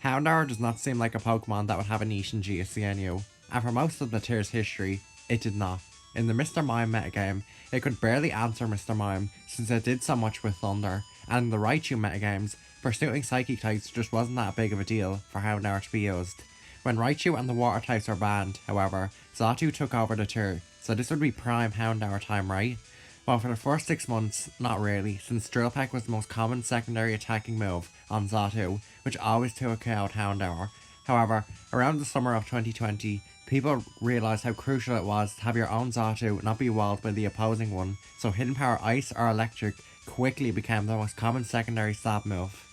Houndour does not seem like a Pokemon that would have a niche in GSCNU, and for most of the tier's history, it did not. In the Mr. Mime metagame, it could barely answer Mr. Mime since it did so much with Thunder, and in the Raichu metagames, pursuing Psychic types just wasn't that big of a deal for Houndour to be used. When Raichu and the Water types were banned, however, Xatu took over the tier, so this would be prime Houndour time, right? Well, for the first 6 months, not really, since Drill Peck was the most common secondary attacking move on Xatu, which always 2-KO'd Houndour. However, around the summer of 2020, people realised how crucial it was to have your own Xatu not be walled by the opposing one, so Hidden Power Ice or Electric quickly became the most common secondary stab move.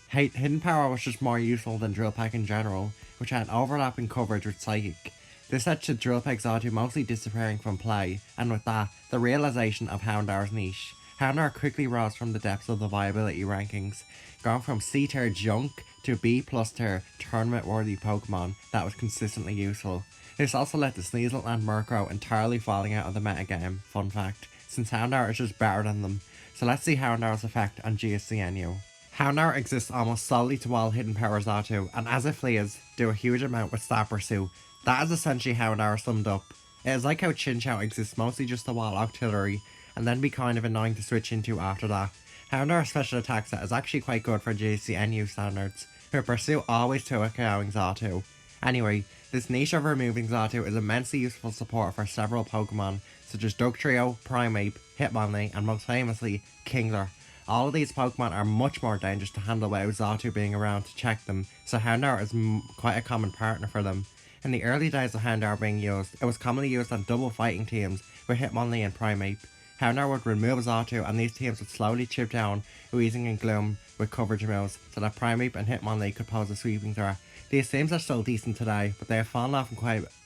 Hidden Power was just more useful than Drill Peck in general, which had overlapping coverage with Psychic. This led to Drill Peck Xatu mostly disappearing from play, and with that, the realisation of Houndour's niche. Houndour quickly rose from the depths of the viability rankings, going from C tier junk to B plus tier tournament worthy Pokemon that was consistently useful. This also led to Sneasel and Murkrow entirely falling out of the metagame, fun fact, since Houndour is just better than them. So let's see Houndour's effect on GSCNU. Houndour exists almost solely to wall Hidden Power Xatu, and as it flees, do a huge amount with Stab Pursuit. That is essentially Houndour summed up. It is like how Chinchou exists mostly just to wall Octillery, and then be kind of annoying to switch into after that. Houndour's special attack set is actually quite good for GSCNU standards, with Pursuit always 2-KOing Xatu. Anyway, this niche of removing Xatu is immensely useful support for several Pokemon, such as Dugtrio, Primeape, Hitmonlee, and most famously, Kingler. All of these Pokemon are much more dangerous to handle without Xatu being around to check them, so Houndour is quite a common partner for them. In the early days of Houndour being used, it was commonly used on double fighting teams with Hitmonlee and Primeape. Houndour would remove Xatu and these teams would slowly chip down Weezing and Gloom with coverage moves so that Primeape and Hitmonlee could pose a sweeping threat. These teams are still decent today, but they have fallen off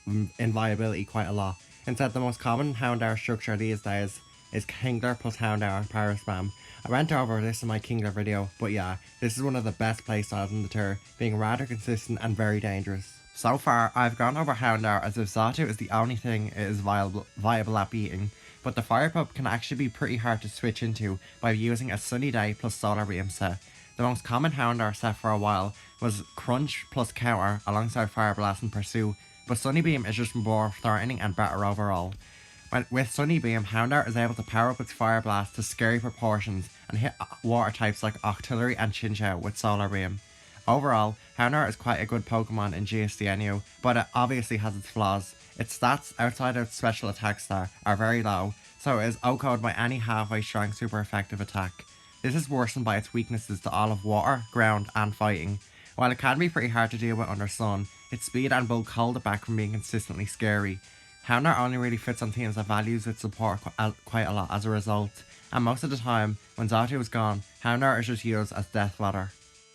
in viability quite a lot. Instead, the most common Houndour structure these days is Kingler plus Houndour and Power Spam. I went over this in my Kingler video, but yeah, this is one of the best playstyles in the tier, being rather consistent and very dangerous. So far, I've gone over Houndour as if Xatu is the only thing it is viable at beating, but the Fire Pup can actually be pretty hard to switch into by using a Sunny Day plus Solar Beam set. The most common Houndour set for a while was Crunch plus Counter alongside Fire Blast and Pursue, but Sunny Beam is just more threatening and better overall. With Sunny Beam, Houndour is able to power up its Fire Blast to scary proportions and hit water types like Octillery and Chinchou with Solar Beam. Overall, Houndour is quite a good Pokemon in GSCNU, but it obviously has its flaws. Its stats outside of its special attack star are very low, so it is OHKO'd by any halfway strong super effective attack. This is worsened by its weaknesses to all of water, ground and fighting. While it can be pretty hard to deal with under Sun, its speed and bulk hold it back from being consistently scary. Houndour only really fits on teams that values its support quite a lot as a result, and most of the time, when Xatu is gone, Houndour is just used as Death Fodder.